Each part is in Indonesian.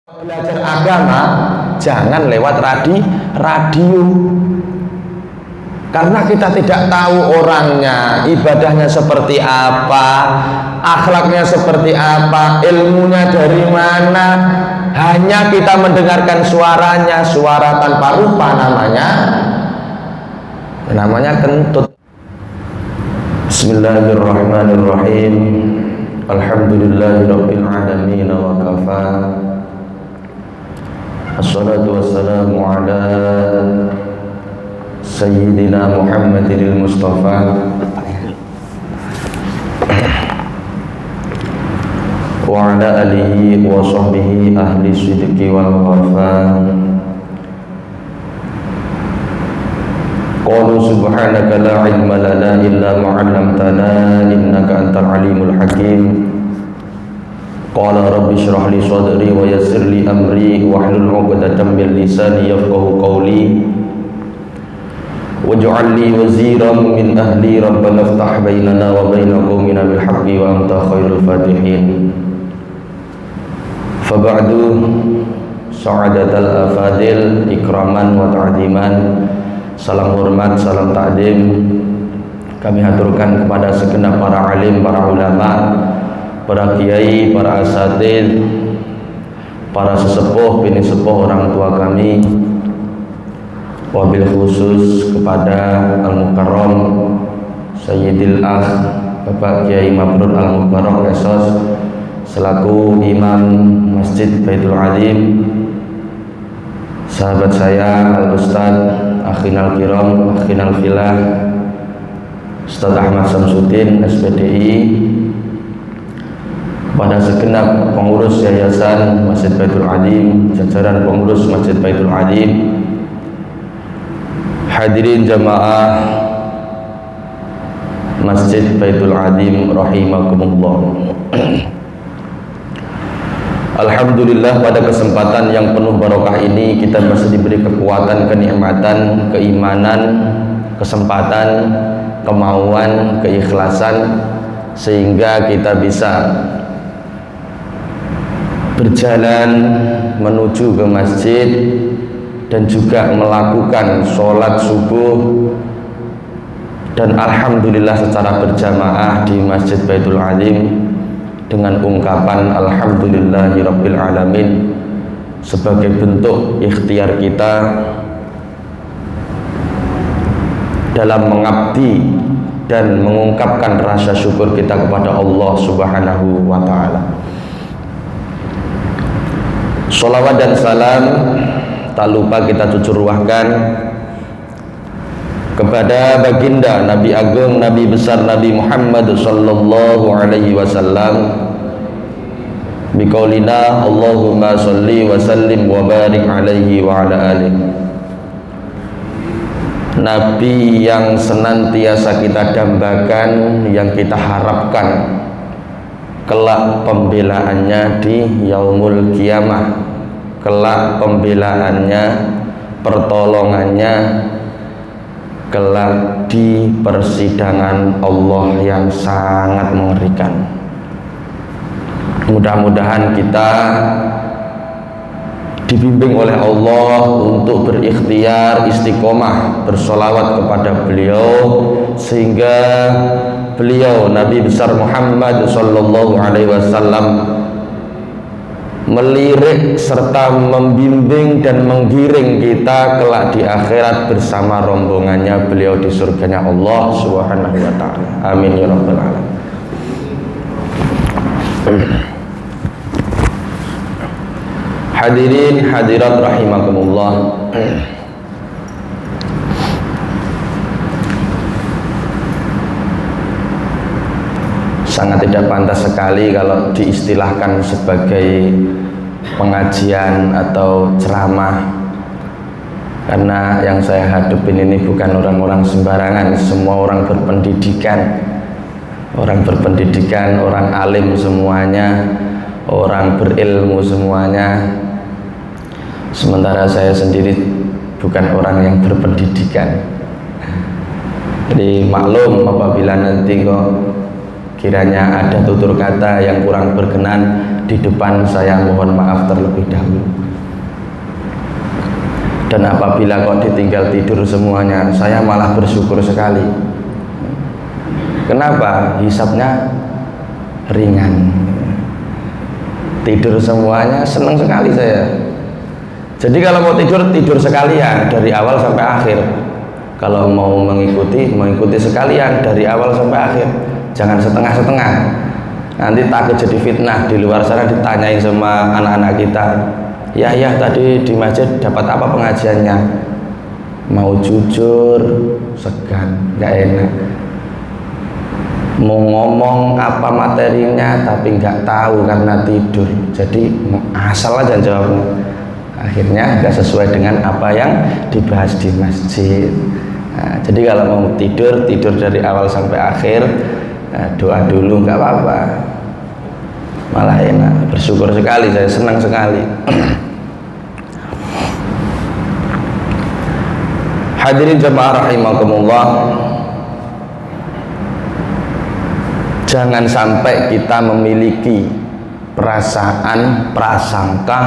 Belajar agama jangan lewat radio, karena kita tidak tahu orangnya, ibadahnya seperti apa, akhlaknya seperti apa, ilmunya dari mana. Hanya kita mendengarkan suaranya, suara tanpa rupa, namanya kentut. Bismillahirrahmanirrahim. Alhamdulillahirabbil alamin wa kafa. Assalatu wassalamu ala Sayyidina Muhammadil Mustafa wa ala alihi wa sahbihi ahli sidqi wal wafa. Qalu subhanaka la ilma lana illa ma 'allamtana innaka antal alimul hakim. Qala rabbi shrah li sadri wa yassir li amri wahlul 'uqdatam min lisani yafqahu qawli waj'al li waziran min ahli rabbana iftah bainana wa baina qaumina bil haqqi wa anta khairul fatihin. Fa ba'du, sa'adatal afadil ikraman wa ta'ziman. Salam hormat, salam ta'zim kami haturkan kepada segenap para alim, para ulama, para kiai, para asatidz, para sesepuh, bini sepuh, orang tua kami, wabil khusus kepada Al-Mukarram Sayyidil Akh Bapak Kiai Mabrur Al-Mubarak Esos selaku Imam Masjid Baitul Azim, sahabat saya Al-Ustaz Akhinal Kiram, Akhinal Filah Ustaz Ahmad Samsuddin SPDI, pada segenap pengurus Yayasan Masjid Baitul Azim, jajaran pengurus Masjid Baitul Azim, hadirin jamaah Masjid Baitul Azim rahimakumullah. Alhamdulillah, pada kesempatan yang penuh barokah ini kita masih diberi kekuatan, kenikmatan, keimanan, kesempatan, kemauan, keikhlasan, sehingga kita bisa berjalan menuju ke masjid dan juga melakukan sholat subuh, dan alhamdulillah secara berjamaah di Masjid Baitul Azim dengan ungkapan alhamdulillahirabbil alamin sebagai bentuk ikhtiar kita dalam mengabdi dan mengungkapkan rasa syukur kita kepada Allah Subhanahu wa ta'ala. Sholawat dan salam tak lupa kita tujuruahkan kepada baginda Nabi Agung, Nabi besar Nabi Muhammad sallallahu alaihi wasallam biqaulina Allahumma sholli wa sallim wa barik alaihi wa ala alihi. Nabi yang senantiasa kita dambakan, yang kita harapkan kelak pembelaannya di yaumul kiamah, kelak pembelaannya, pertolongannya kelak di persidangan Allah yang sangat mengerikan. Mudah-mudahan kita dibimbing oleh Allah untuk berikhtiar istiqomah bersolawat kepada beliau, sehingga beliau Nabi besar Muhammad sallallahu alaihi wasallam melirik serta membimbing dan menggiring kita kelak di akhirat bersama rombongannya beliau di surganya Allah Subhanahu wa ta'ala. Amin ya rabbal alamin. Hadirin hadirat rahimakumullah. Sangat tidak pantas sekali kalau diistilahkan sebagai pengajian atau ceramah, karena yang saya hadapin ini bukan orang-orang sembarangan, semua orang berpendidikan, orang alim semuanya, orang berilmu semuanya. Sementara saya sendiri bukan orang yang berpendidikan. Jadi maklum apabila nanti kok Kiranya ada tutur kata yang kurang berkenan di depan, saya mohon maaf terlebih dahulu. Dan apabila kok ditinggal tidur semuanya, saya malah bersyukur sekali. Kenapa? Hisabnya ringan. Tidur semuanya, senang sekali saya. Jadi kalau mau tidur, tidur sekalian dari awal sampai akhir. Kalau mau mengikuti sekalian dari awal sampai akhir. Jangan setengah-setengah. Nanti takut jadi fitnah di luar sana, ditanyain sama anak-anak kita. Ya tadi di masjid dapat apa pengajiannya? Mau jujur, segan, nggak enak. Mau ngomong apa materinya tapi nggak tahu karena tidur. Jadi asal aja jawabnya. Akhirnya nggak sesuai dengan apa yang dibahas di masjid. Nah, jadi kalau mau tidur dari awal sampai akhir. Doa dulu nggak apa-apa, malah enak. Bersyukur sekali, saya senang sekali. Hadirin jamaah rahimakumullah, jangan sampai kita memiliki perasaan, prasangka,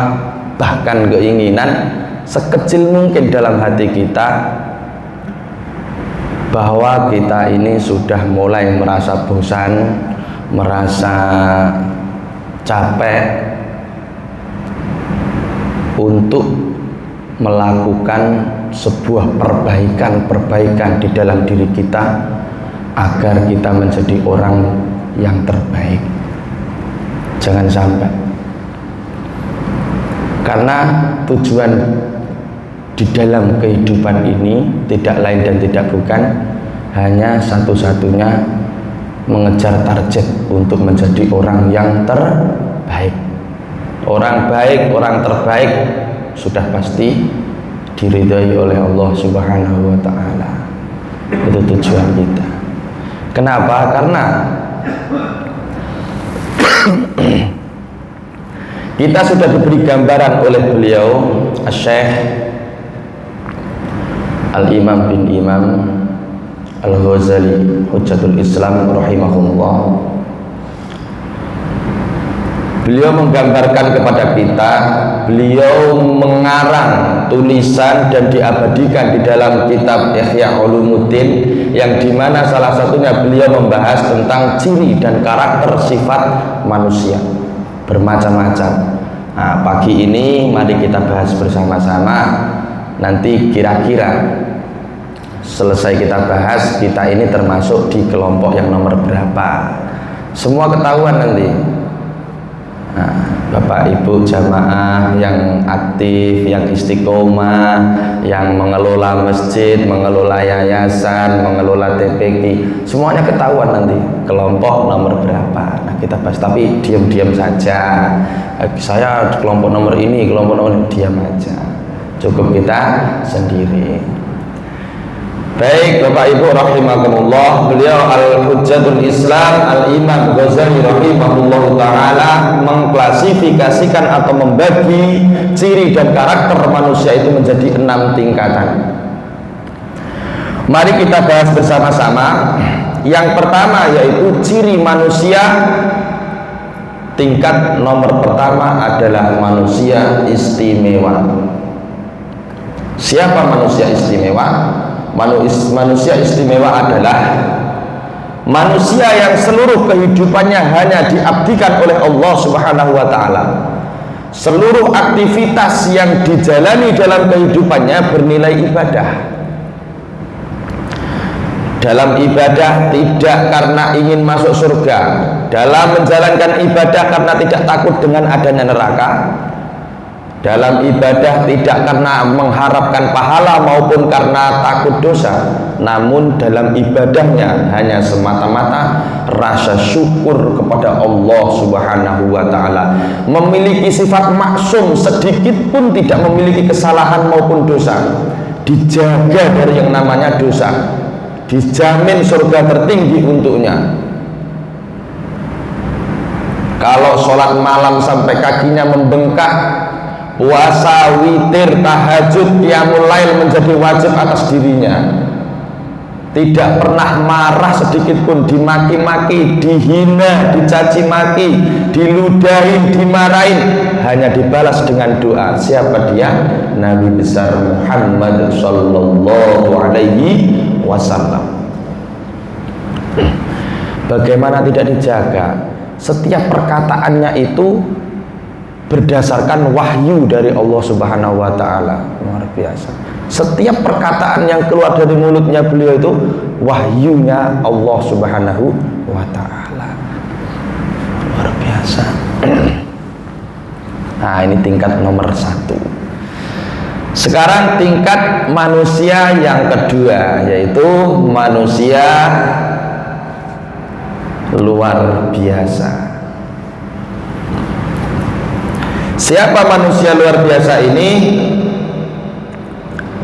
bahkan keinginan sekecil mungkin dalam hati kita bahwa kita ini sudah mulai merasa bosan, merasa capek untuk melakukan sebuah perbaikan di dalam diri kita agar kita menjadi orang yang terbaik. Jangan sampai, karena tujuan di dalam kehidupan ini tidak lain dan tidak bukan hanya satu-satunya mengejar target untuk menjadi orang yang terbaik. Orang baik, orang terbaik sudah pasti diridhai oleh Allah Subhanahu wa Ta'ala. Itu tujuan kita. Kenapa? Karena kita sudah diberi gambaran oleh beliau Syekh Al-Imam bin Imam Al-Ghazali Hujjatul Islam rahimahullah. Beliau menggambarkan kepada kita, beliau mengarang tulisan dan diabadikan di dalam kitab Ihya Ulumuddin, yang dimana salah satunya beliau membahas tentang ciri dan karakter sifat manusia bermacam-macam. Nah, pagi ini mari kita bahas bersama-sama. Nanti kira-kira selesai kita bahas, kita ini termasuk di kelompok yang nomor berapa, semua ketahuan nanti. Nah, Bapak Ibu jamaah yang aktif, yang istiqomah, yang mengelola masjid, mengelola yayasan, mengelola TPQ, semuanya ketahuan nanti kelompok nomor berapa. Nah, kita bahas, tapi diam-diam saja. Saya kelompok nomor ini, kelompok nomor ini, diam aja. Cukup kita sendiri. Baik Bapak Ibu rahimakumullah, beliau Al-Hujjatul Islam Al-Imam Ghazali rahimahullah ta'ala mengklasifikasikan atau membagi ciri dan karakter manusia itu menjadi 6 tingkatan. Mari kita bahas bersama-sama. Yang pertama yaitu ciri manusia. Tingkat nomor pertama adalah manusia istimewa. Siapa manusia istimewa? Manusia istimewa adalah manusia yang seluruh kehidupannya hanya diabdikan oleh Allah Subhanahu wa Ta'ala. Seluruh aktivitas yang dijalani dalam kehidupannya bernilai ibadah. Dalam ibadah tidak karena ingin masuk surga, dalam menjalankan ibadah karena tidak takut dengan adanya neraka, dalam ibadah tidak karena mengharapkan pahala maupun karena takut dosa, namun dalam ibadahnya hanya semata-mata rasa syukur kepada Allah Subhanahu wa Ta'ala. Memiliki sifat maksum, sedikit pun tidak memiliki kesalahan maupun dosa, dijaga dari yang namanya dosa, dijamin surga tertinggi untuknya. Kalau sholat malam sampai kakinya membengkak, puasa, witir, tahajud, qiyamul lail menjadi wajib atas dirinya. tidak pernah marah sedikit pun, dimaki-maki, dihina, dicaci maki, diludahin, dimarahin, hanya dibalas dengan doa. Siapa dia? Nabi besar Muhammad sallallahu alaihi wasallam. Bagaimana tidak dijaga? Setiap perkataannya itu berdasarkan wahyu dari Allah Subhanahu wa taala. Luar biasa. Setiap perkataan yang keluar dari mulutnya beliau itu wahyunya Allah Subhanahu wa taala. Luar biasa. Nah, ini tingkat nomor 1. Sekarang tingkat manusia yang kedua, yaitu manusia luar biasa. Siapa manusia luar biasa ini?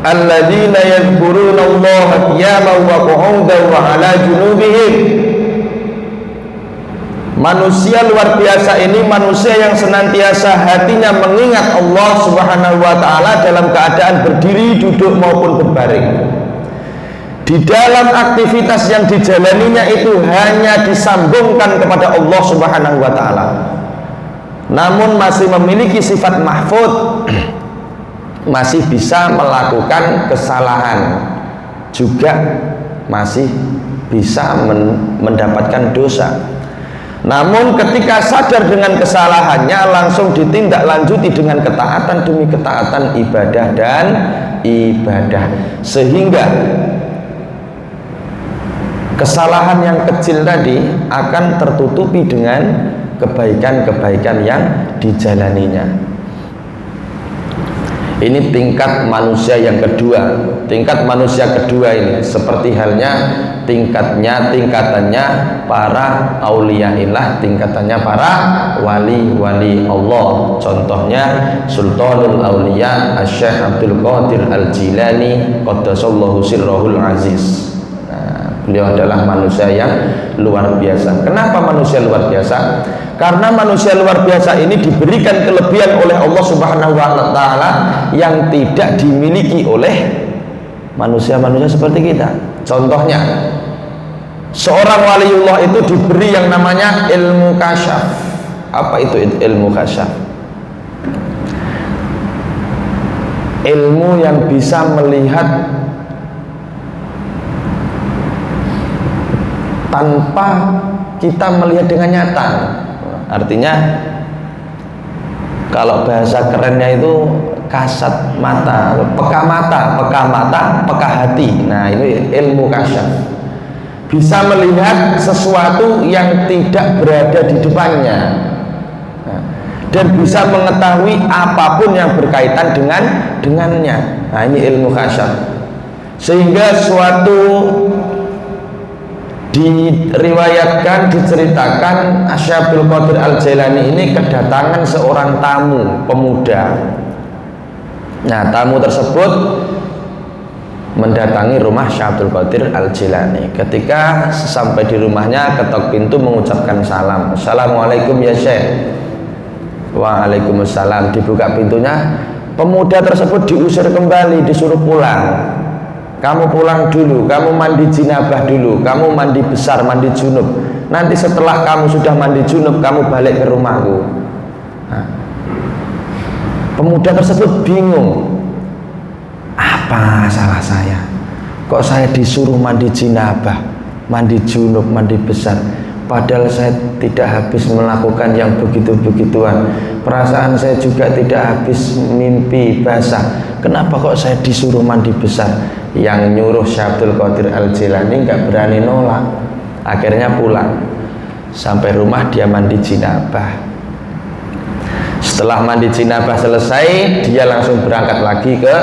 Alladzina yadhkuruna Allaha qiyaman wa qu'udan wa 'ala junubihim. Manusia luar biasa ini manusia yang senantiasa hatinya mengingat Allah Subhanahu wa taala dalam keadaan berdiri, duduk maupun berbaring. Di dalam aktivitas yang dijalaninya itu hanya disambungkan kepada Allah Subhanahu wa taala. Namun masih memiliki sifat mahfud, masih bisa melakukan kesalahan, juga masih bisa mendapatkan dosa. Namun ketika sadar dengan kesalahannya langsung ditindaklanjuti dengan ketaatan demi ketaatan, ibadah dan ibadah, sehingga kesalahan yang kecil tadi akan tertutupi dengan kebaikan-kebaikan yang dijalaninya. Ini tingkat manusia yang kedua. Tingkat manusia kedua ini seperti halnya tingkatannya para auliyaillah, tingkatannya para wali-wali Allah. Contohnya Sultanul Auliya Asy-Syaikh Abdul Qadir Al-Jilani qaddasallahu sirrahul aziz. Beliau adalah manusia yang luar biasa. Kenapa manusia luar biasa? Karena manusia luar biasa ini diberikan kelebihan oleh Allah Subhanahu wa taala yang tidak dimiliki oleh manusia-manusia seperti kita. Contohnya, seorang waliullah itu diberi yang namanya ilmu kasyaf. Apa itu ilmu kasyaf? Ilmu yang bisa melihat tanpa kita melihat dengan nyata. Artinya kalau bahasa kerennya itu kasat mata, peka mata, peka hati. Nah, ini ilmu kasyaf. Bisa melihat sesuatu yang tidak berada di depannya. Dan bisa mengetahui apapun yang berkaitan dengannya. Nah, ini ilmu kasyaf. Sehingga suatu diriwayatkan, diceritakan Asy-Syaikh Abdul Qadir Al-Jilani ini kedatangan seorang tamu pemuda. Nah, tamu tersebut mendatangi rumah Syekh Abdul Qadir Al-Jilani. Ketika sampai di rumahnya, ketok pintu mengucapkan salam. Assalamualaikum ya Syekh. Waalaikumsalam. Dibuka pintunya, pemuda tersebut diusir kembali, disuruh pulang. Kamu pulang dulu, kamu mandi jinabah dulu, kamu mandi besar, mandi junub. Nanti setelah kamu sudah mandi junub, kamu balik ke rumahku. Nah, pemuda tersebut bingung. Apa salah saya? Kok saya disuruh mandi jinabah, mandi junub, mandi besar? Padahal saya tidak habis melakukan yang begitu-begituan. Perasaan saya juga tidak habis mimpi basah. Kenapa kok saya disuruh mandi besar? Yang nyuruh Syekh Abdul Qadir Al-Jilani nggak berani nolak. Akhirnya pulang. Sampai rumah dia mandi jinabah. Setelah mandi jinabah selesai, dia langsung berangkat lagi ke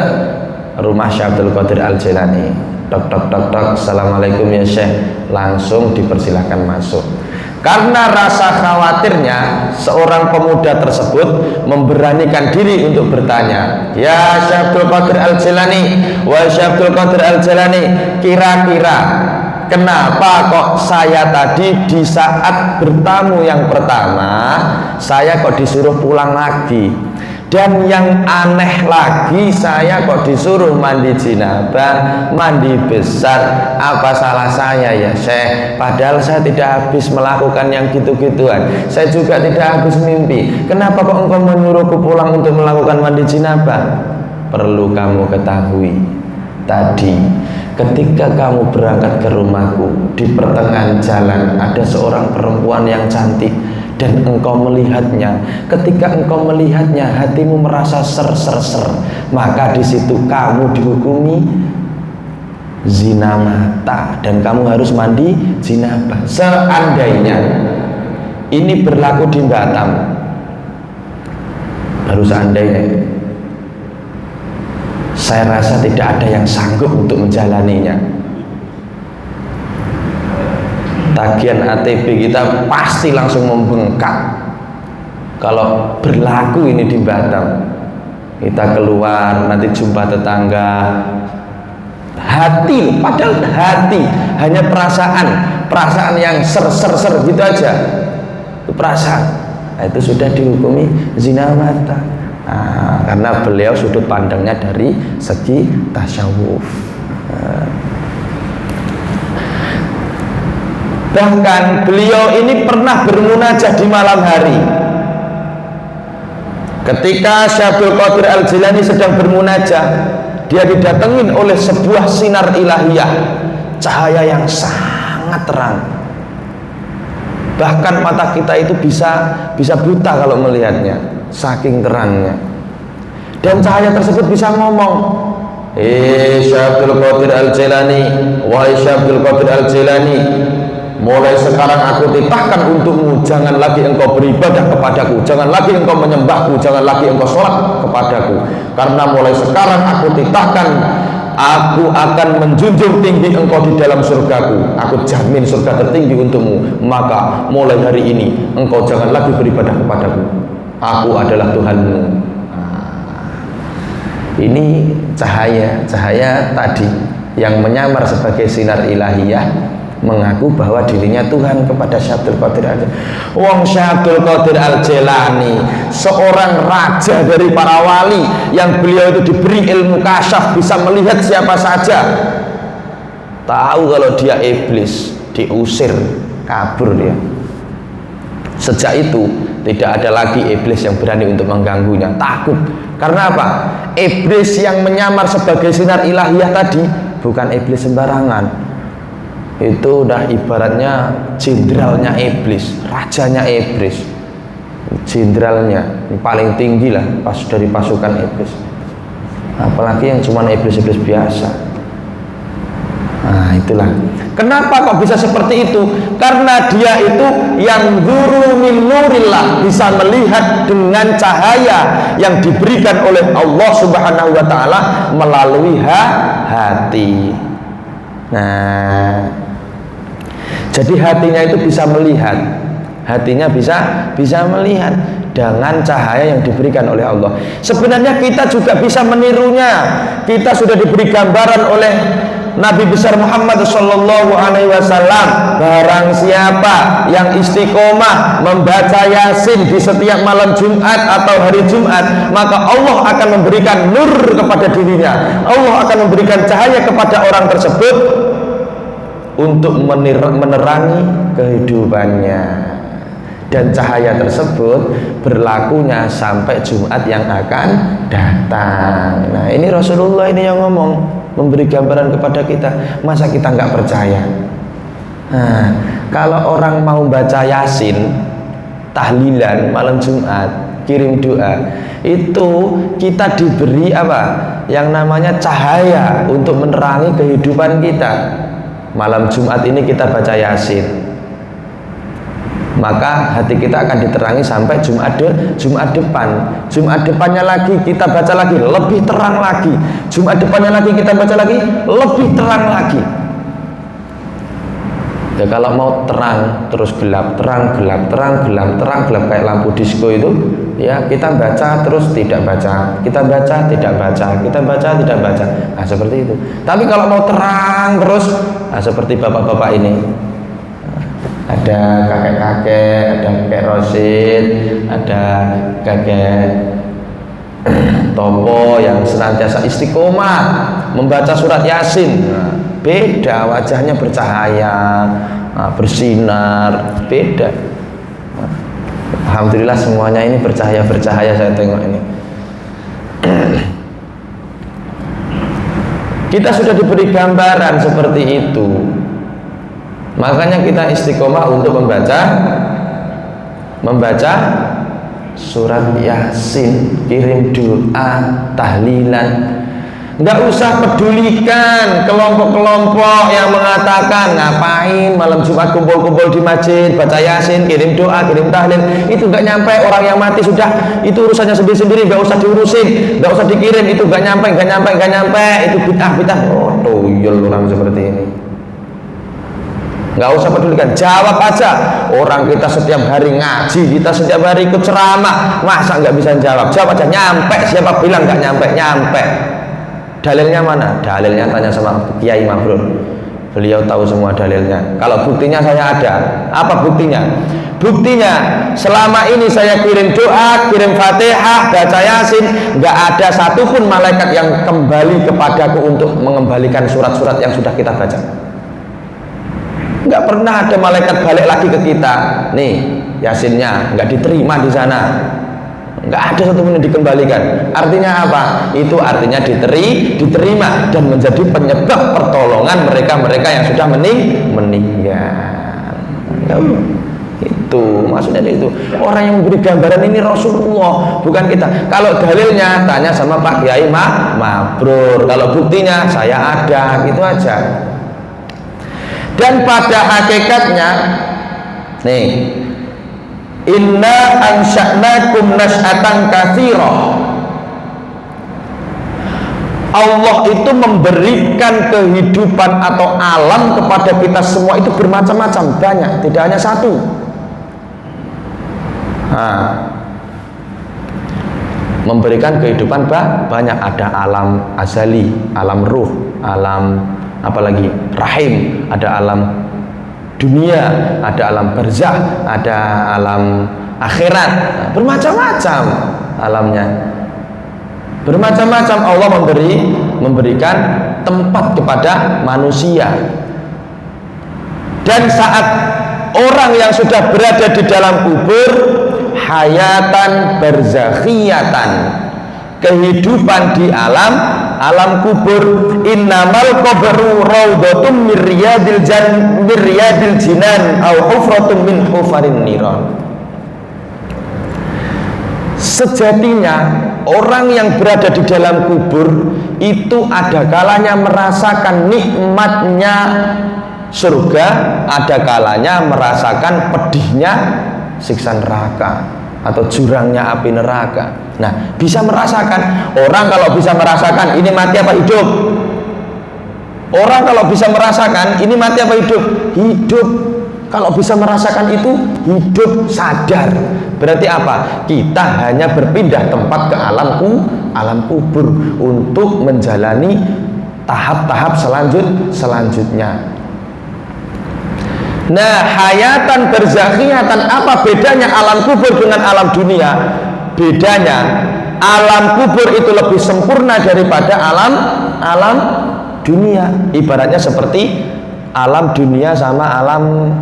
rumah Syekh Abdul Qadir Al-Jilani. Tok tok tok tok, assalamualaikum ya Syekh. Langsung dipersilahkan masuk. Karena rasa khawatirnya, seorang pemuda tersebut memberanikan diri untuk bertanya, ya Syekh Abdul Qadir Al-Jilani, wa Syekh Abdul Qadir Al-Jilani, kira-kira kenapa kok saya tadi di saat bertamu yang pertama saya kok disuruh pulang lagi? Dan yang aneh lagi, saya kok disuruh mandi jinabah, mandi besar. Apa salah saya ya Syekh? Padahal saya tidak habis melakukan yang gitu-gituan. Saya juga tidak habis mimpi. Kenapa kok engkau menyuruhku pulang untuk melakukan mandi jinabah? Perlu kamu ketahui, tadi ketika kamu berangkat ke rumahku, di pertengahan jalan ada seorang perempuan yang cantik, dan engkau melihatnya. Ketika engkau melihatnya, hatimu merasa ser, maka di situ kamu dihukumi zina mata dan kamu harus mandi jinabah. Seandainya ini berlaku di Batam, baru seandainya, saya rasa tidak ada yang sanggup untuk menjalaninya. Tagihan ATP kita pasti langsung membengkak. Kalau berlaku ini di Batam, kita keluar nanti jumpa tetangga, hati, padahal hati hanya perasaan yang ser gitu aja, itu perasaan. Nah, itu sudah dihukumi zina mata. Nah, karena beliau sudut pandangnya dari segi tasyawuf. Bahkan beliau ini pernah bermunajat di malam hari. Ketika Syekh Abdul Qadir Al-Jilani sedang bermunajat, dia didatengin oleh sebuah sinar ilahiyah, cahaya yang sangat terang. Bahkan mata kita itu bisa buta kalau melihatnya, saking terangnya. Dan cahaya tersebut bisa ngomong, Syekh Abdul Qadir Al-Jilani, wahai Syekh Abdul Qadir Al-Jilani, mulai sekarang aku titahkan untukmu, jangan lagi engkau beribadah kepadaku, jangan lagi engkau menyembahku, jangan lagi engkau sholat kepadaku, karena mulai sekarang aku titahkan, aku akan menjunjung tinggi engkau di dalam surgaku, aku jamin surga tertinggi untukmu, maka mulai hari ini engkau jangan lagi beribadah kepadaku, aku adalah Tuhanmu. Ini cahaya tadi yang menyamar sebagai sinar ilahiyah, mengaku bahwa dirinya Tuhan kepada Syekh Abdul Qadir Al-Jilani. Wong Syekh Abdul Qadir Al-Jilani, seorang raja dari para wali yang beliau itu diberi ilmu kasyaf, bisa melihat siapa saja. Tahu kalau dia iblis, diusir, kabur dia. Sejak itu tidak ada lagi iblis yang berani untuk mengganggunya, takut. Karena apa? Iblis yang menyamar sebagai sinar ilahiyah tadi bukan iblis sembarangan. Itu udah ibaratnya jenderalnya iblis, rajanya iblis, jenderalnya paling tinggi lah dari pasukan iblis. Apalagi yang cuma iblis-iblis biasa. Nah itulah kenapa kok bisa seperti itu, karena dia itu yang dzuru min nurillah, bisa melihat dengan cahaya yang diberikan oleh Allah Subhanahu wa ta'ala melalui hati. Nah, jadi hatinya itu bisa melihat, hatinya bisa melihat dengan cahaya yang diberikan oleh Allah. Sebenarnya kita juga bisa menirunya. Kita sudah diberi gambaran oleh Nabi besar Muhammad Sallallahu Alaihi Wasallam, barang siapa yang istiqomah membaca Yasin di setiap malam Jumat atau hari Jumat, maka Allah akan memberikan nur kepada dirinya. Allah akan memberikan cahaya kepada orang tersebut untuk menerangi kehidupannya, dan cahaya tersebut berlakunya sampai Jumat yang akan datang. Nah ini Rasulullah ini yang ngomong, memberi gambaran kepada kita. Masa kita nggak percaya? Nah, kalau orang mau baca Yasin, tahlilan malam Jumat, kirim doa, itu kita diberi apa? Yang namanya cahaya untuk menerangi kehidupan kita. Malam Jumat ini kita baca Yasin, maka hati kita akan diterangi sampai Jumat depan. Jumat depannya lagi kita baca lagi, lebih terang lagi. Jumat depannya lagi kita baca lagi, lebih terang lagi. Ya kalau mau terang terus gelap, terang gelap, terang gelap, terang gelap kayak lampu disco itu, ya kita baca terus tidak baca, kita baca tidak baca, kita baca tidak baca. Nah seperti itu. Tapi kalau mau terang terus, nah seperti bapak-bapak ini, ada kakek-kakek, ada kakek Rosid, ada kakek topo yang senantiasa istiqomah membaca surat Yasin, beda wajahnya bercahaya, bersinar, beda. Alhamdulillah semuanya ini bercahaya saya tengok ini. Kita sudah diberi gambaran seperti itu, makanya kita istiqomah untuk membaca surat Yasin, kirim doa, tahlilan. Nggak usah pedulikan kelompok-kelompok yang mengatakan ngapain malam Jumat kumpul-kumpul di masjid baca Yasin, kirim doa, kirim tahlil. Itu nggak nyampe, orang yang mati sudah, itu urusannya sendiri-sendiri, nggak usah diurusin, nggak usah dikirim, itu nggak nyampe, itu bid'ah. Oh, tuyul orang seperti ini. Nggak usah pedulikan, jawab aja. Orang kita setiap hari ngaji, kita setiap hari ikut ceramah, masa nggak bisa jawab? Jawab aja, nyampe. Siapa bilang nggak nyampe? Dalilnya mana? Dalilnya tanya sama Kiai Mabrur, beliau tahu semua dalilnya. Kalau buktinya saya ada. Apa buktinya? Buktinya selama ini saya kirim doa, kirim Fatihah, baca Yasin, nggak ada satupun malaikat yang kembali kepadaku untuk mengembalikan surat-surat yang sudah kita baca. Nggak pernah ada malaikat balik lagi ke kita, nih Yasinnya nggak diterima di sana, nggak ada satupun yang dikembalikan. Artinya apa? Itu artinya diterima dan menjadi penyebab pertolongan mereka yang sudah meninggal. Itu maksudnya itu. Orang yang memberi gambaran ini Rasulullah, bukan kita. Kalau dalilnya tanya sama Pak Kiai Mabrur, kalau buktinya saya ada, gitu aja. Dan pada hakikatnya nih, inna ansha'nakum nas'atan katsirah. Allah itu memberikan kehidupan atau alam kepada kita semua itu bermacam-macam, banyak, tidak hanya satu. Memberikan kehidupan banyak, ada alam azali, alam ruh, alam apalagi rahim, ada alam dunia, ada alam barzakh, ada alam akhirat, bermacam-macam alamnya, bermacam-macam. Allah memberikan tempat kepada manusia. Dan saat orang yang sudah berada di dalam kubur, hayatan barzakhiyatan, kehidupan di alam kubur, innamal qabru raudhatun min riyadil jinan aw hufratun min hufarin niran. Sejatinya orang yang berada di dalam kubur itu ada kalanya merasakan nikmatnya surga, ada kalanya merasakan pedihnya siksa neraka atau jurangnya api neraka. Nah, bisa merasakan. Orang kalau bisa merasakan, ini mati apa hidup? Orang kalau bisa merasakan, ini mati apa hidup? Hidup. Kalau bisa merasakan itu, hidup sadar. Berarti apa? Kita hanya berpindah tempat ke alam kubur untuk menjalani tahap-tahap selanjutnya. Nah, hayatan barzakhiyatan, apa bedanya alam kubur dengan alam dunia? Bedanya, alam kubur itu lebih sempurna daripada alam dunia. Ibaratnya seperti alam dunia sama alam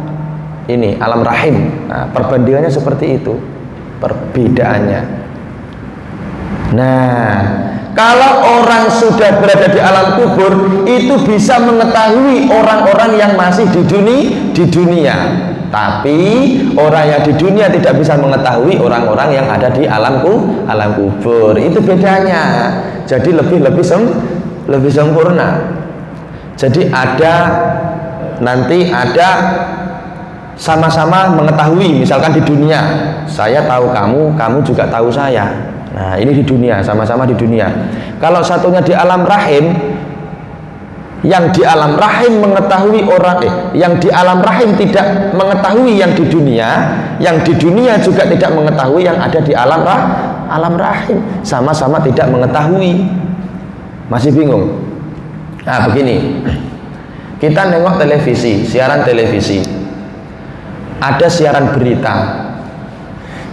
ini, alam rahim. Nah, perbandingannya seperti itu, perbedaannya. Nah, kalau orang sudah berada di alam kubur, itu bisa mengetahui orang-orang yang masih di dunia. Tapi orang yang di dunia tidak bisa mengetahui orang-orang yang ada di alam kubur. Itu bedanya. Jadi lebih sempurna. Jadi nanti ada sama-sama mengetahui. Misalkan di dunia, saya tahu kamu juga tahu saya. Nah, ini di dunia, sama-sama di dunia. Kalau satunya di alam rahim, yang di alam rahim mengetahui yang di alam rahim tidak mengetahui yang di dunia juga tidak mengetahui yang ada di alam rahim, sama-sama tidak mengetahui. Masih bingung? Nah, begini, kita nengok televisi, siaran televisi, ada siaran berita.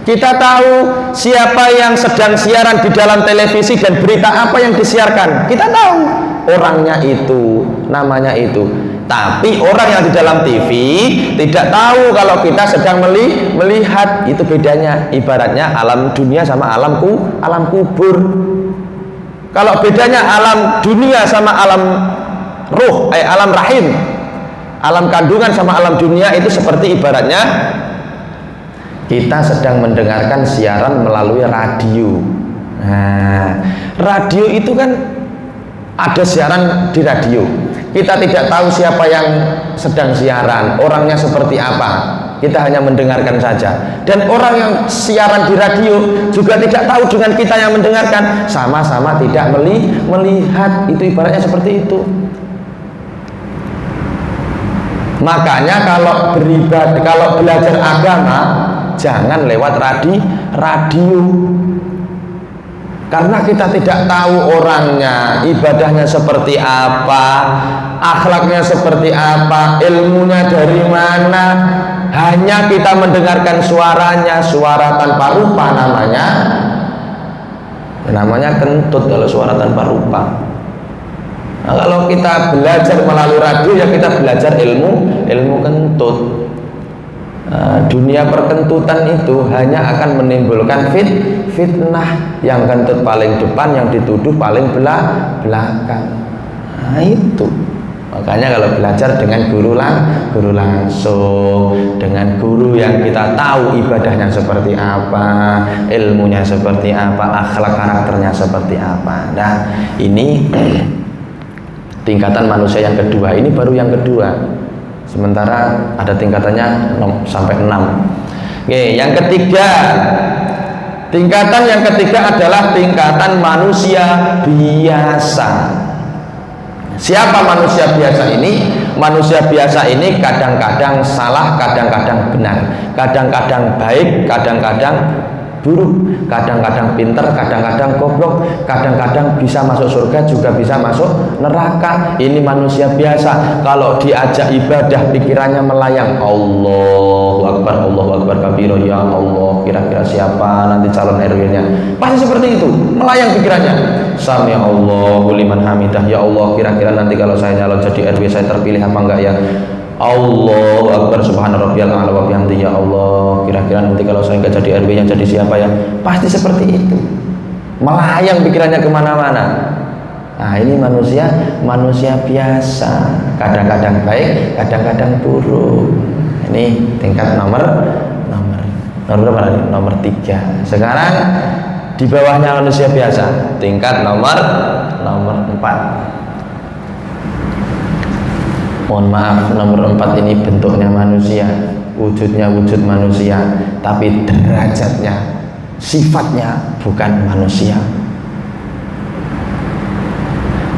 Kita tahu siapa yang sedang siaran di dalam televisi dan berita apa yang disiarkan. Kita tahu orangnya itu, namanya itu. Tapi orang yang di dalam TV tidak tahu kalau kita sedang melihat. Itu bedanya. Ibaratnya alam dunia sama alam kubur. Kalau bedanya alam dunia sama alam ruh, alam rahim, alam kandungan sama alam dunia, itu seperti ibaratnya kita sedang mendengarkan siaran melalui radio. Nah, radio itu kan ada siaran di radio. Kita tidak tahu siapa yang sedang siaran, orangnya seperti apa. Kita hanya mendengarkan saja. Dan orang yang siaran di radio juga tidak tahu dengan kita yang mendengarkan. Sama-sama tidak melihat. Itu ibaratnya seperti itu. Makanya kalau beribadah, kalau belajar agama, jangan lewat radio, karena kita tidak tahu orangnya, ibadahnya seperti apa, akhlaknya seperti apa, ilmunya dari mana. Hanya kita mendengarkan suaranya, suara tanpa rupa namanya kentut kalau suara tanpa rupa. Nah, kalau kita belajar melalui radio, ya kita belajar ilmu kentut. Dunia perkentutan itu hanya akan menimbulkan fitnah. Yang kentut paling depan, yang dituduh paling belakang. Nah itu. Makanya kalau belajar dengan guru langsung, dengan guru yang kita tahu ibadahnya seperti apa, ilmunya seperti apa, akhlak karakternya seperti apa. Nah ini tingkatan manusia yang kedua. Ini baru yang kedua. Sementara ada tingkatannya sampai 6. Oke, yang ketiga. Tingkatan yang ketiga adalah tingkatan manusia biasa. Siapa manusia biasa ini? Manusia biasa ini kadang-kadang salah, kadang-kadang benar, kadang-kadang baik, kadang-kadang buruk, kadang-kadang pinter, kadang-kadang goblok, kadang-kadang bisa masuk surga, juga bisa masuk neraka. Ini manusia biasa. Kalau diajak ibadah pikirannya melayang. Allahu Akbar kabiro, ya Allah, kira-kira siapa nanti calon RW-nya. Pasti seperti itu, melayang pikirannya. Sami Allahu liman hamidah, ya Allah, kira-kira nanti kalau saya nyalon jadi RW saya terpilih apa enggak ya. Allahu Akbar subhana rabbiyal a'la wa bihamdihi, ya Allah, kira-kira nanti kalau saya nggak jadi RW yang jadi siapa ya. Pasti seperti itu, melayang pikirannya kemana-mana. Nah ini manusia biasa, kadang-kadang baik, kadang-kadang buruk. Ini tingkat nomor berapa tadi? Nomor 3. Sekarang di bawahnya manusia biasa, tingkat nomor 4. Mohon maaf, nomor 4 ini bentuknya manusia, wujudnya wujud manusia, tapi derajatnya, sifatnya bukan manusia.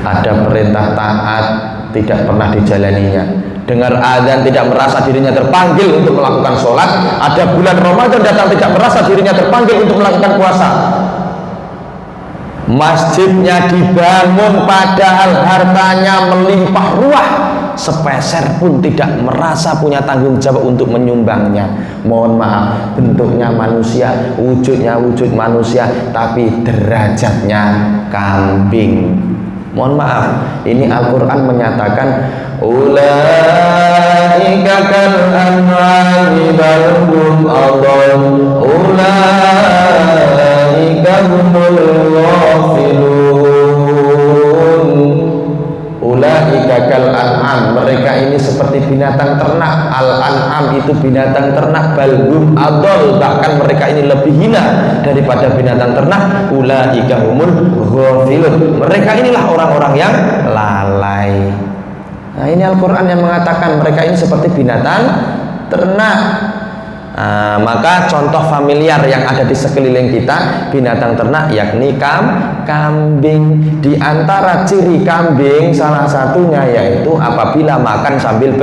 Ada perintah taat, tidak pernah dijalaninya. Dengar azan tidak merasa dirinya terpanggil untuk melakukan sholat. Ada bulan Ramadan datang tidak merasa dirinya terpanggil untuk melakukan puasa. Masjidnya dibangun padahal hartanya melimpah ruah, sepeser pun tidak merasa punya tanggung jawab untuk menyumbangnya. Mohon maaf, bentuknya manusia, wujudnya wujud manusia, tapi derajatnya kambing. Mohon maaf, ini Al-Quran menyatakan ulaika kal an'ami bal hum adall, ulaika humul ghafilun. Ulaika kal an'am, mereka ini seperti binatang ternak. Al-an'am itu binatang ternak, bal hum adall, bahkan mereka ini lebih hina daripada binatang ternak. Ulaika humul ghafilun, mereka inilah orang-orang yang lalai. Nah ini Al-Quran yang mengatakan mereka ini seperti binatang ternak. Maka contoh familiar yang ada di sekeliling kita binatang ternak, yakni kambing. Di antara ciri kambing salah satunya yaitu apabila makan sambil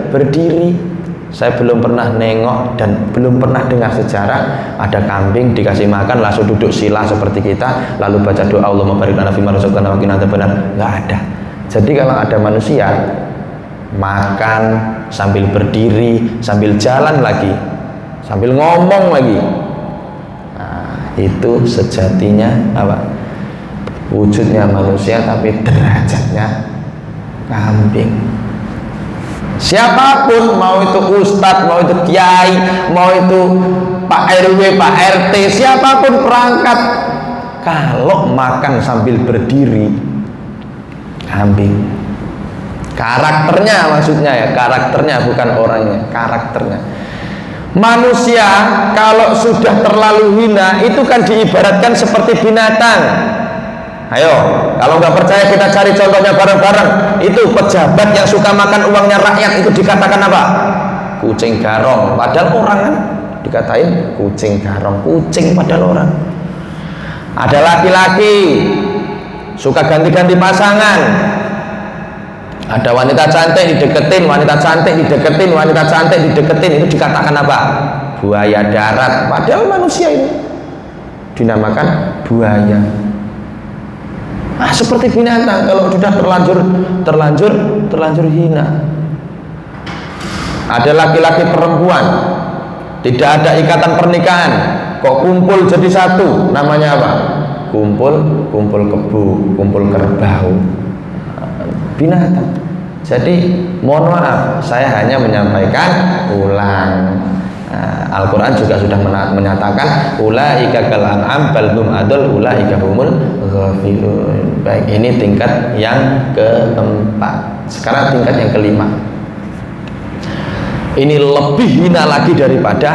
berdiri. Saya belum pernah nengok dan belum pernah dengar sejarah ada kambing dikasih makan langsung duduk sila seperti kita lalu baca doa Allahumma barik lana fima razaqtana wa qina adzabannar. Nggak ada. Jadi kalau ada manusia makan sambil berdiri, sambil jalan lagi, sambil ngomong lagi, Itu sejatinya apa? Wujudnya manusia tapi derajatnya kambing. Siapapun, mau itu ustadz, mau itu kiai, mau itu Pak RW, Pak RT, siapapun perangkat, kalau makan sambil berdiri, kambing. Karakternya maksudnya ya, karakternya bukan orangnya, karakternya. Manusia kalau sudah terlalu hina itu kan diibaratkan seperti binatang. Ayo, kalau nggak percaya kita cari contohnya bareng-bareng. Itu pejabat yang suka makan uangnya rakyat itu dikatakan apa? Kucing garong. Padahal orang kan dikatain kucing garong, kucing padahal orang. Ada laki-laki suka ganti-ganti pasangan. Ada wanita cantik dideketin, wanita cantik dideketin, wanita cantik dideketin, itu dikatakan apa? Buaya darat. Padahal manusia ini dinamakan buaya. Ah, seperti binatang kalau sudah terlanjur hina. Ada laki-laki perempuan tidak ada ikatan pernikahan, kok kumpul jadi satu, namanya apa? Kumpul kebu, kumpul kerbau. Binatang. Jadi mohon maaf, saya hanya menyampaikan ulang. Al-Quran juga sudah menyatakan ulaika kal an'am bal hum adall ulaika humul ghafilun. Baik, ini tingkat yang keempat. Sekarang tingkat yang kelima. Ini lebih hina lagi daripada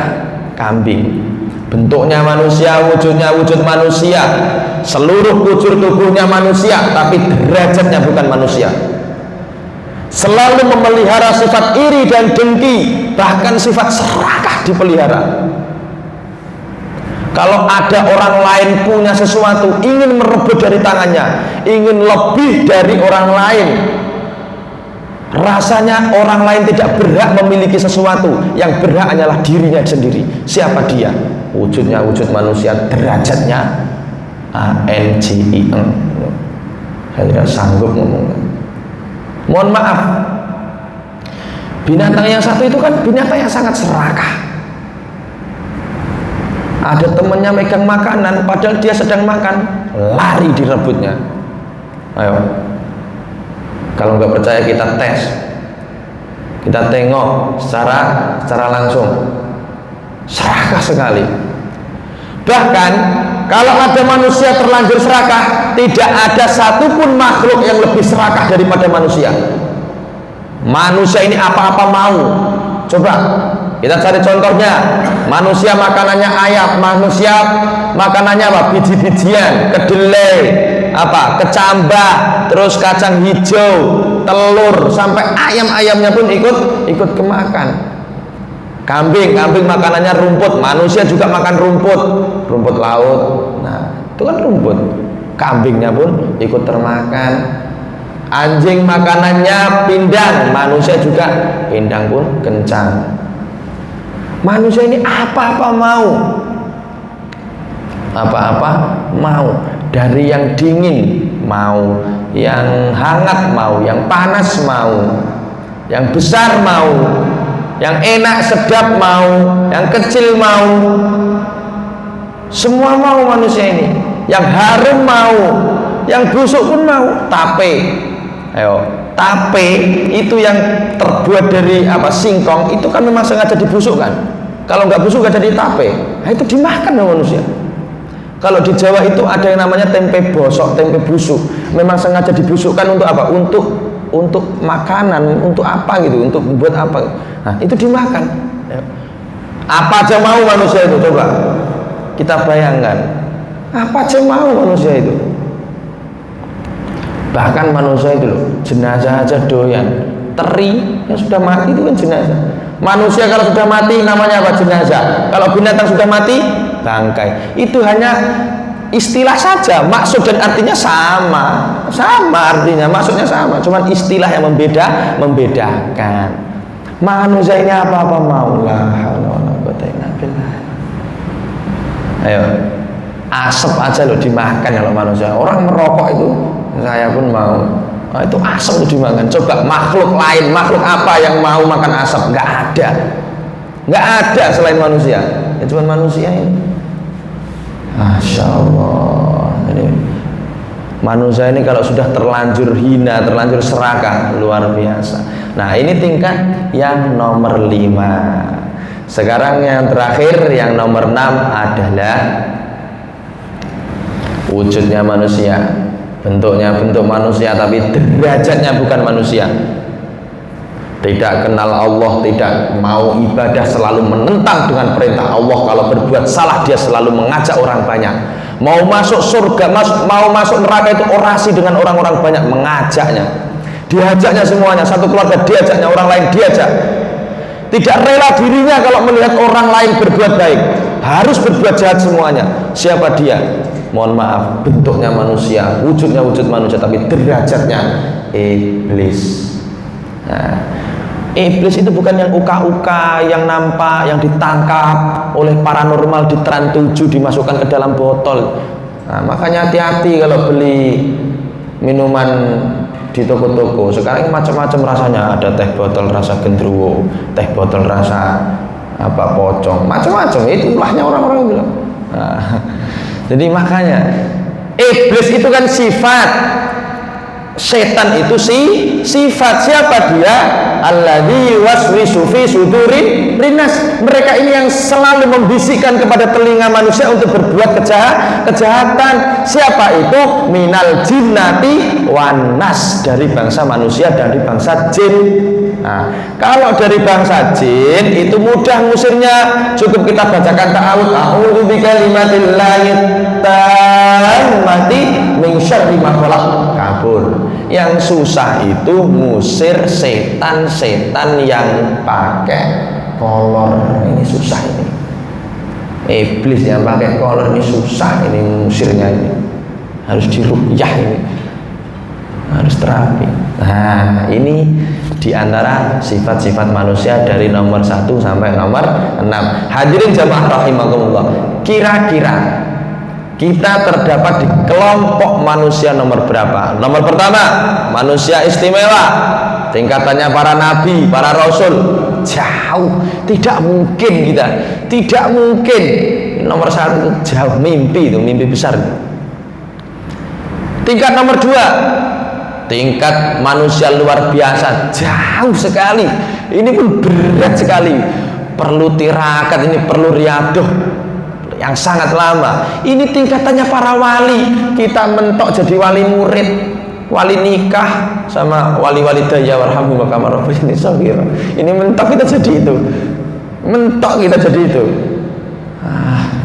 kambing. Bentuknya manusia, wujudnya wujud manusia, seluruh wujud tubuhnya manusia, tapi derajatnya bukan manusia. Selalu memelihara sifat iri dan dengki, bahkan sifat serakah dipelihara. Kalau ada orang lain punya sesuatu, ingin merebut dari tangannya, ingin lebih dari orang lain, rasanya orang lain tidak berhak memiliki sesuatu, yang berhak hanyalah dirinya sendiri. Siapa dia? Wujudnya wujud manusia, derajatnya ANGI. Saya tidak sanggup ngomongnya. Mohon maaf, binatang yang satu itu kan binatang yang sangat serakah. Ada temennya megang makanan, padahal dia sedang makan, lari direbutnya. Ayo, kalau nggak percaya kita tes, kita tengok secara langsung, serakah sekali. Bahkan kalau ada manusia terlanjur serakah, tidak ada satupun makhluk yang lebih serakah daripada manusia. Manusia ini apa-apa mau. Coba kita cari contohnya. Manusia makanannya ayam, manusia makanannya apa? Biji-bijian, kedelai, apa? Kecambah, terus kacang hijau, telur, sampai ayam-ayamnya pun ikut kemakan. Kambing makanannya rumput, manusia juga makan rumput laut. Nah, itu kan rumput. Kambingnya pun ikut termakan. Anjing makanannya pindang, manusia juga pindang pun kencang. Manusia ini apa-apa mau. Apa-apa mau. Dari yang dingin mau, yang hangat mau, yang panas mau, yang besar mau, yang enak sedap mau, yang kecil mau, semua mau manusia ini. Yang harum mau, yang busuk pun mau. Tape, ayo, tape itu yang terbuat dari apa? Singkong, itu kan memang sengaja dibusukkan. Kalau nggak busuk nggak jadi tape. Nah, itu dimakan sama manusia. Kalau di Jawa itu ada yang namanya tempe bosok, tempe busuk. Memang sengaja dibusukkan untuk apa? Untuk makanan, untuk apa gitu, untuk buat apa? Nah, itu dimakan. Apa aja mau manusia itu, coba kita bayangkan. Apa aja mau manusia itu. Bahkan manusia itu loh, jenazah aja doyan. Teri yang sudah mati itu kan jenazah. Manusia kalau sudah mati namanya apa? Jenazah. Kalau binatang sudah mati, bangkai. Itu hanya istilah saja, maksud dan artinya sama artinya, maksudnya sama, cuman istilah yang membedakan. Manusia ini apa-apa mau. Ayo, asap aja loh dimakan kalau manusia. Orang merokok itu saya pun mau. Nah, itu asap itu dimakan. Coba makhluk lain, makhluk apa yang mau makan asap? Nggak ada selain manusia. Ya cuma manusia ini. Masya Allah. Ini manusia ini kalau sudah terlanjur hina, terlanjur serakah, luar biasa. Nah, ini tingkat yang nomor 5. Sekarang yang terakhir, yang nomor 6 adalah wujudnya manusia, bentuknya bentuk manusia, tapi derajatnya bukan manusia. Tidak kenal Allah, tidak mau ibadah, selalu menentang dengan perintah Allah. Kalau berbuat salah dia selalu mengajak orang banyak. Mau masuk surga, mau masuk neraka itu orasi dengan orang-orang banyak, mengajaknya. Diajaknya semuanya, satu keluarga diajaknya, orang lain diajak. Tidak rela dirinya kalau melihat orang lain berbuat baik, harus berbuat jahat semuanya. Siapa dia? Mohon maaf, bentuknya manusia, wujudnya wujud manusia, tapi derajatnya iblis. Nah, iblis itu bukan yang uka-uka, yang nampak, yang ditangkap oleh paranormal di Trans 7 dimasukkan ke dalam botol. Nah, makanya hati-hati kalau beli minuman di toko-toko. Sekarang macam-macam rasanya, ada teh botol rasa gendruwo, teh botol rasa apa pocong, macam-macam. Itu ulahnya orang-orang bilang. Nah, jadi makanya iblis itu kan sifat, setan itu sifat. Siapa dia? Alladzi waswisu fi sudurin rinas. Mereka ini yang selalu membisikkan kepada telinga manusia untuk berbuat kejahatan. Siapa itu? Minal jinnati wan nas, dari bangsa manusia, dari bangsa jin. Nah, kalau dari bangsa jin itu mudah ngusirnya, cukup kita bacakan ta'awudz, a'udzu bikalimatillahi tammati min syarri ma khalaq, kabur. Yang susah itu ngusir setan-setan yang pakai kolor. Ini susah ini. Iblis yang pakai kolor ini susah ini ngusirnya ini. Harus diruqyah ini. Harus terapi. Nah, ini diantara sifat-sifat manusia dari nomor 1 sampai nomor 6. Hadirin jamaah rahimakumullah. Kira-kira kita terdapat di kelompok manusia nomor berapa? Nomor pertama, manusia istimewa, tingkatannya para nabi, para rasul. Jauh, tidak mungkin kita, tidak mungkin. Nomor 1 itu jauh, mimpi itu, mimpi besar. Tingkat nomor 2, tingkat manusia luar biasa, jauh sekali. Ini pun berat sekali, perlu tirakat, ini perlu riadoh yang sangat lama. Ini tingkatannya para wali. Kita mentok jadi wali murid, wali nikah sama wali-wali daya warhamu kama rabbayani shaghira. Ini mentok kita jadi itu. Mentok kita jadi itu.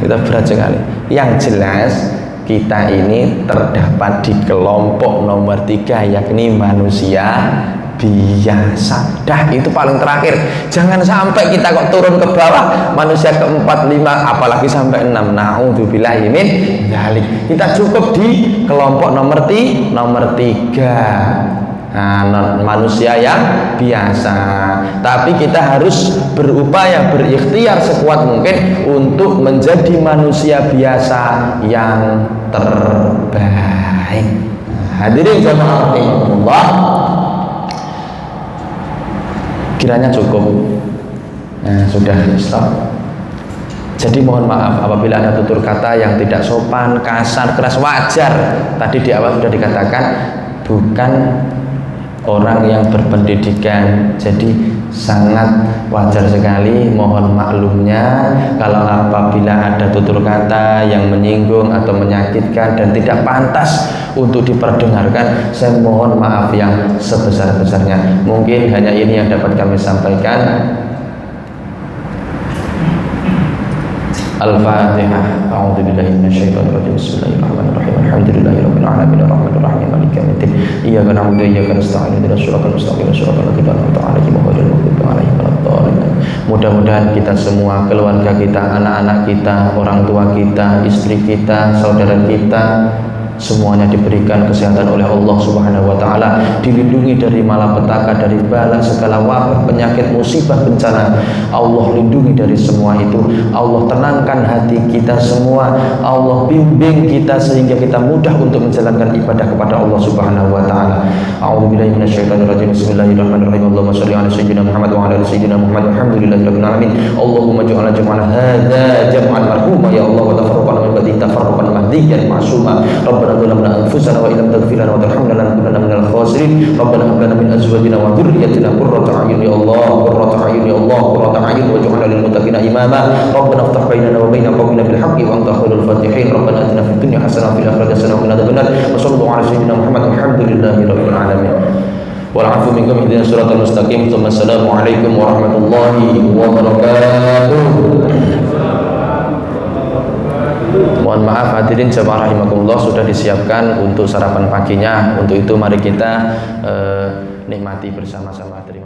Kita berat sekali. Yang jelas kita ini terdapat di kelompok nomor 3, yakni manusia biasa. Dah, itu paling terakhir. Jangan sampai kita kok turun ke bawah, manusia ke-4, 5, apalagi sampai 6. Naudzubillahi min dzalik. Kita cukup di kelompok nomor 3. Nah, manusia yang biasa. Tapi kita harus berupaya, berikhtiar sekuat mungkin untuk menjadi manusia biasa yang terbaik. Hadirin jamaah rahimakumullah, kiranya cukup. Nah, sudah stop. Jadi mohon maaf apabila ada tutur kata yang tidak sopan, kasar, keras, wajar. Tadi di awal sudah dikatakan bukan orang yang berpendidikan, jadi sangat wajar sekali. Mohon maklumnya kalau apabila ada tutur kata yang menyinggung atau menyakitkan dan tidak pantas untuk diperdengarkan, saya mohon maaf yang sebesar-besarnya. Mungkin hanya ini yang dapat kami sampaikan. Al-Fatihah. A'udzubillahi minasyaitonir rajim. Bismillahirrahmanirrahim. Alhamdulillahirabbil alamin arrahmanir rahim maliki yaumiddin. Iyyaka na'budu wa iyyaka nasta'in. Ihdinas siratal mustaqim. Siratal ladzina an'amta 'alaihim ghairil maghdubi 'alaihim waladdallin. Mudah-mudahan kita semua, keluarga kita, anak-anak kita, orang tua kita, istri kita, saudara kita, semuanya diberikan kesehatan oleh Allah Subhanahu wa taala, dilindungi dari malapetaka, dari bala segala wabah, penyakit, musibah, bencana. Allah lindungi dari semua itu. Allah tenangkan hati kita semua. Allah bimbing kita sehingga kita mudah untuk menjalankan ibadah kepada Allah Subhanahu wa taala. A'udzubillahi minasyaitonir rajim. Bismillahirrahmanirrahim. Allahumma shalli ala sayyidina Muhammad wa ala ali sayyidina Muhammad walhamdulillahirabbil alamin. Allahumma ij'al jam'ana hadza jam'an marhuma ya Allah wa tafarraqna min ba'dihi tafarruqan mahdiyyan ma'suma. Rabbana zalamna anfusana wa illam taghfir lana wa tarhamna lanakunanna minal khasirin. Rabbana hab lana min azwajina wa dhurriyyatina qurrata a'yun ya Allah, qurrata a'yun ya Allah, qurrata a'yun waj'alna lil muttaqina imama. Rabbana iftah bainana wa baina qaumina bil haqqi wa anta khairul fatihin. Rabbana atina fid dunya hasanah wa fil akhirati hasanah wa qina adzabannar. Wa sallallahu ala sayyidina Muhammad walhamdulillahirabbil alamin. Wal 'afwu minkum ihdinas siratal mustaqim. Assalamu alaikum warahmatullahi wabarakatuh. Mohon maaf hadirin jamaah rahimakumullah, sudah disiapkan untuk sarapan paginya. Untuk itu mari kita nikmati bersama-sama. Terima